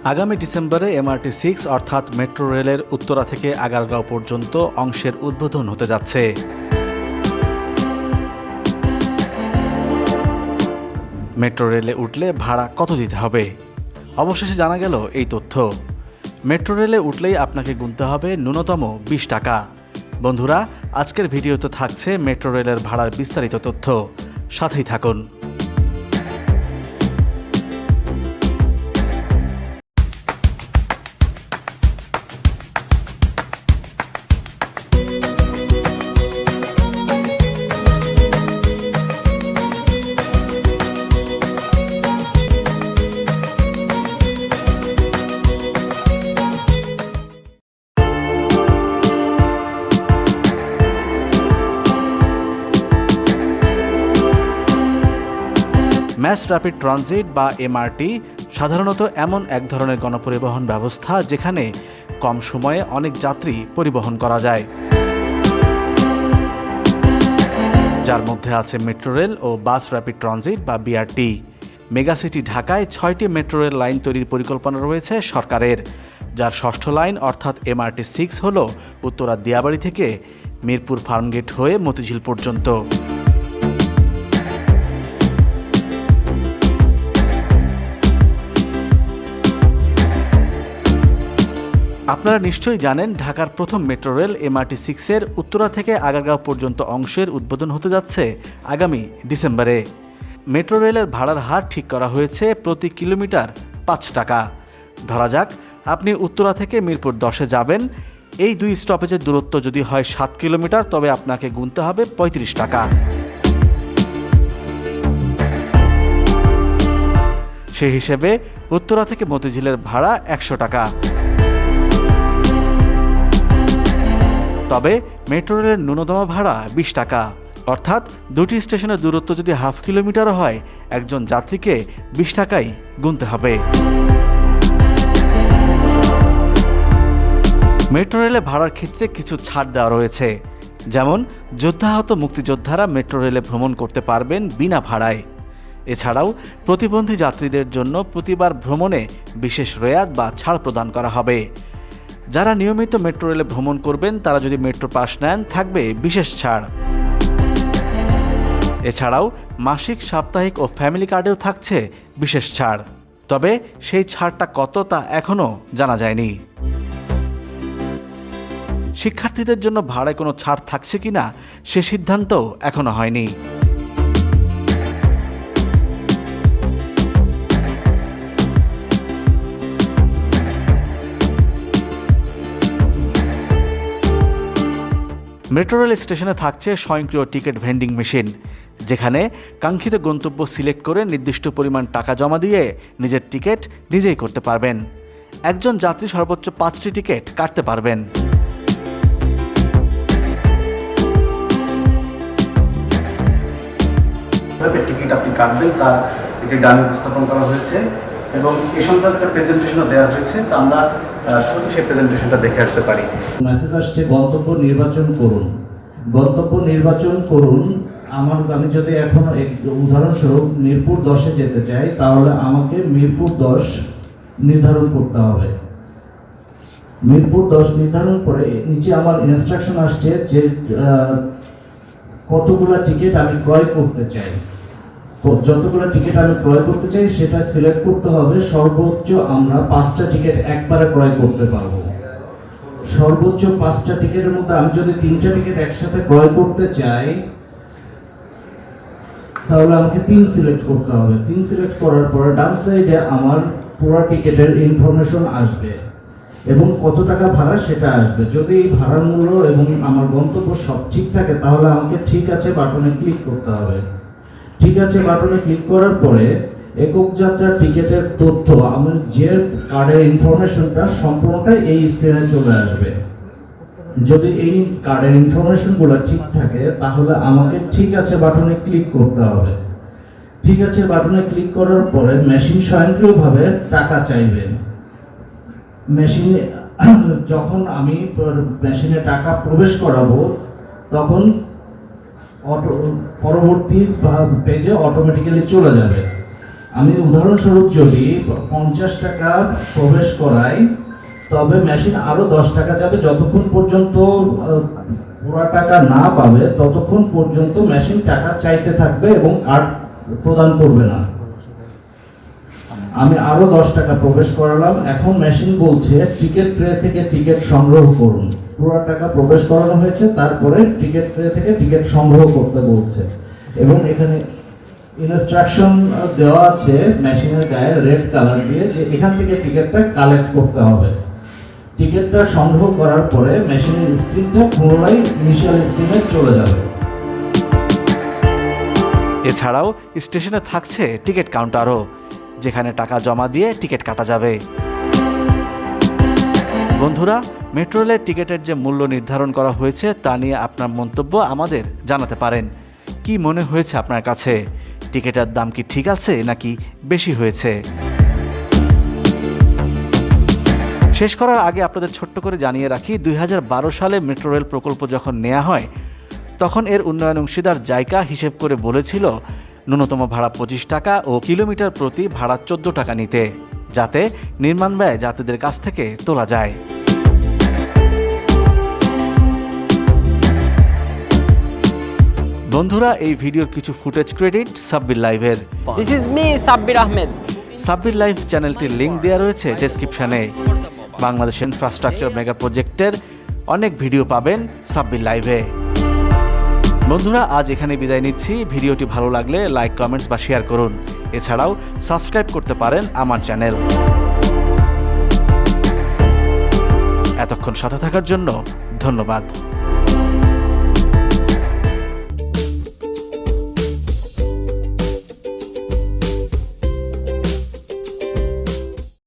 আগামী ডিসেম্বরে MRT-6 অর্থাৎ মেট্রো রেলের উত্তরা থেকে আগারগাঁও পর্যন্ত অংশের উদ্বোধন হতে যাচ্ছে। মেট্রো রেলে উঠলে ভাড়া কত দিতে হবে? অবশেষে জানা গেল এই তথ্য। মেট্রো রেলে উঠলেই আপনাকে গুনতে হবে ন্যূনতম 20 টাকা। বন্ধুরা, আজকের ভিডিওতে থাকছে মেট্রো রেলের ভাড়ার বিস্তারিত তথ্য। সাথেই থাকুন। ম্যাস র্যাপিড ট্রানজিট বা MRT সাধারণত এমন এক ধরনের গণপরিবহন ব্যবস্থা যেখানে কম সময়ে অনেক যাত্রী পরিবহন করা যায়, যার মধ্যে আছে মেট্রো রেল ও বাস র্যাপিড ট্রানজিট বা BRT। মেগাসিটি ঢাকায় 6টি মেট্রো রেল লাইন তৈরির পরিকল্পনা রয়েছে সরকারের, যার ষষ্ঠ লাইন অর্থাৎ MRT-6 হল উত্তরা দিয়াবাড়ি থেকে মিরপুর ফার্মগেট হয়ে মতিঝিল পর্যন্ত। আপনারা নিশ্চয়ই জানেন, ঢাকার প্রথম মেট্রো রেল MRT-6-এর উত্তরা থেকে আগারগাঁও পর্যন্ত অংশের উদ্বোধন হতে যাচ্ছে আগামী ডিসেম্বরে। মেট্রো রেলের ভাড়ার হার ঠিক করা হয়েছে প্রতি কিলোমিটার 5 টাকা। ধরা যাক আপনি উত্তরা থেকে মিরপুর 10-এ যাবেন। এই দুই স্টপেজের দূরত্ব যদি হয় 7 কিলোমিটার, তবে আপনাকে গুনতে হবে 35 টাকা। সেই হিসেবে উত্তরা থেকে মতিঝিলের ভাড়া 100 টাকা। তবে মেট্রো রেলের ন্যূনতম ভাড়া 20 টাকা, অর্থাৎ দুটি স্টেশনের দূরত্ব যদি হাফ কিলোমিটারও হয়, একজন যাত্রীকে 20 টাকাই গুনতে হবে। মেট্রো রেলে ভাড়ার ক্ষেত্রে কিছু ছাড় দেওয়া রয়েছে, যেমন যোদ্ধাহত মুক্তিযোদ্ধারা মেট্রো রেলে ভ্রমণ করতে পারবেন বিনা ভাড়ায়। এছাড়াও প্রতিবন্ধী যাত্রীদের জন্য প্রতিবার ভ্রমণে বিশেষ রেয়াত বা ছাড় প্রদান করা হবে। যারা নিয়মিত মেট্রো রেলে ভ্রমণ করবেন তারা যদি মেট্রো পাস নেন, থাকবে বিশেষ ছাড়। এছাড়াও মাসিক, সাপ্তাহিক ও ফ্যামিলি কার্ডেও থাকছে বিশেষ ছাড়। তবে সেই ছাড়টা কত তা এখনও জানা যায়নি। শিক্ষার্থীদের জন্য ভাড়ায় কোনো ছাড় থাকছে কিনা সে সিদ্ধান্ত এখনো হয়নি। মেট্রো রেল স্টেশনে থাকছে স্বয়ংক্রিয় টিকিট ভেন্ডিং মেশিন, যেখানে কাঙ্ক্ষিত গন্তব্য সিলেক্ট করে নির্দিষ্ট পরিমাণ টাকা জমা দিয়ে নিজের টিকিট নিজেই করতে পারবেন। একজন যাত্রী সর্বোচ্চ 5টি টিকিট কাটতে পারবেন। টিকিট আপনি কাটবেন তার একটি ডামি উপস্থাপন করা হয়েছে এবং এই সংক্রান্ত একটা প্রেজেন্টেশনও দেওয়া হয়েছে। তা আমরা শুধু সেই প্রেজেন্টেশনটা দেখে আসতে পারি। মেসেজ আসছে গন্তব্য নির্বাচন করুন। গন্তব্য নির্বাচন করুন। আমি যদি এখন উদাহরণস্বরূপ মিরপুর 10-এ যেতে চাই, তাহলে আমাকে মিরপুর 10 নির্ধারণ করতে হবে। মিরপুর 10 নির্ধারণ করে নিচে আমার ইনস্ট্রাকশন আসছে যে কতগুলো টিকিট আমি ক্রয় করতে চাই। যতগুলো টিকিট আমি ক্রয় করতে চাই সেটা সিলেক্ট করতে হবে। সর্বোচ্চ আমরা 5টা টিকিট একবারে ক্রয় করতে পারবো। সর্বোচ্চ 5টা টিকিটের মধ্যে আমি যদি 3টা টিকিট একসাথে ক্রয় করতে চাই, তাহলে আমাকে 3 সিলেক্ট করতে হবে। 3 সিলেক্ট করার পরে ডান সাইডে আমার পুরো টিকিটের ইনফরমেশন আসবে এবং কত টাকা ভাড়া সেটা আসবে। যদি এই ভাড়ার মূল্য এবং আমার গন্তব্য সব ঠিক থাকে, তাহলে আমাকে ঠিক আছে বাটনে ক্লিক করতে হবে। ঠিক আছে বাটনে ক্লিক করার পরে একক যাত্রার টিকিটের তথ্য, আমার যে কার্ডের ইনফরমেশনটা সম্পূর্ণটাই এই স্ক্রিনে চলে আসবে। যদি এই কার্ডের ইনফরমেশনগুলো ঠিক থাকে, তাহলে আমাকে ঠিক আছে বাটনে ক্লিক করতে হবে। ঠিক আছে বাটনে ক্লিক করার পরে মেশিন স্বয়ংক্রিয়ভাবে টাকা চাইবেন। মেশিনে যখন আমি মেশিনে টাকা প্রবেশ করাবো, তখন পরবর্তী পেজে অটোমেটিক্যালি চলে যাবে। আমি উদাহরণস্বরূপ যদি 50 টাকা প্রবেশ করাই, তবে মেশিন আরো 10 টাকা যাবে। যতক্ষণ পর্যন্ত পুরো টাকা না পাবে ততক্ষণ পর্যন্ত মেশিন টাকা চাইতে থাকবে এবং কার্ড প্রদান করবে না। আমি আরো 10 টাকা প্রবেশ করালাম, এখন মেশিন বলছে টিকিট ট্রে থেকে টিকিট সংগ্রহ করুন। পুরো টাকা প্রবেশ করানো হয়েছে, তারপরে টিকিট ট্রে থেকে টিকিট সংগ্রহ করতে বলছে এবং এখানে ইনস্ট্রাকশন দেওয়া আছে মেশিনের গায়ে রেড কালার দিয়ে যে এখান থেকে টিকিটটা কালেক্ট করতে হবে। টিকিটটা সংগ্রহ করার পরে মেশিনের স্ক্রিনটা পুনরায় ইনিশিয়াল স্ক্রিনে চলে যাবে। এছাড়াও স্টেশনে থাকছে টিকিট কাউন্টারও, যেখানে টাকা জমা দিয়ে টিকিট কাটা যাবে। বন্ধুরা, মেট্রো রেলের টিকিটের যে মূল্য নির্ধারণ করা হয়েছে তা নিয়ে আপনার মন্তব্য আমাদের জানাতে পারেন। কি মনে হয়েছে আপনার কাছে? টিকিটের দাম কি ঠিক আছে নাকি বেশি হয়েছে? শেষ করার আগে আপনাদের ছোট্ট করে জানিয়ে রাখি, 2012 সালে মেট্রো রেল প্রকল্প যখন নেওয়া হয় তখন এর উন্নয়ন অংশীদার জাইকা হিসেব করে বলেছিল ন্যূনতম ভাড়া 25 টাকা ও কিলোমিটার প্রতি ভাড়া 14 টাকা নিতে, যাতে নির্মাণ ব্যয় যাত্রীদের কাছ থেকে তোলা যায়। বন্ধুরা, এই ভিডিওর কিছু ফুটেজ ক্রেডিট সাব্বির লাইভের। This is me, Sabbir Ahmed. Sabbir live চ্যানেলটির লিংক দেওয়া রয়েছে ডেসক্রিপশনে। বাংলাদেশ ইনফ্রাস্ট্রাকচার মেগা প্রজেক্টের অনেক ভিডিও পাবেন সাব্বির লাইভে। বন্ধুরা, আজ এখানে বিদায় নিচ্ছি। ভিডিওটি ভালো লাগলে লাইক, কমেন্টস বা শেয়ার করুন। এছাড়াও সাবস্ক্রাইব করতে পারেন আমার চ্যানেল। এতক্ষণ সাথে থাকার জন্য ধন্যবাদ।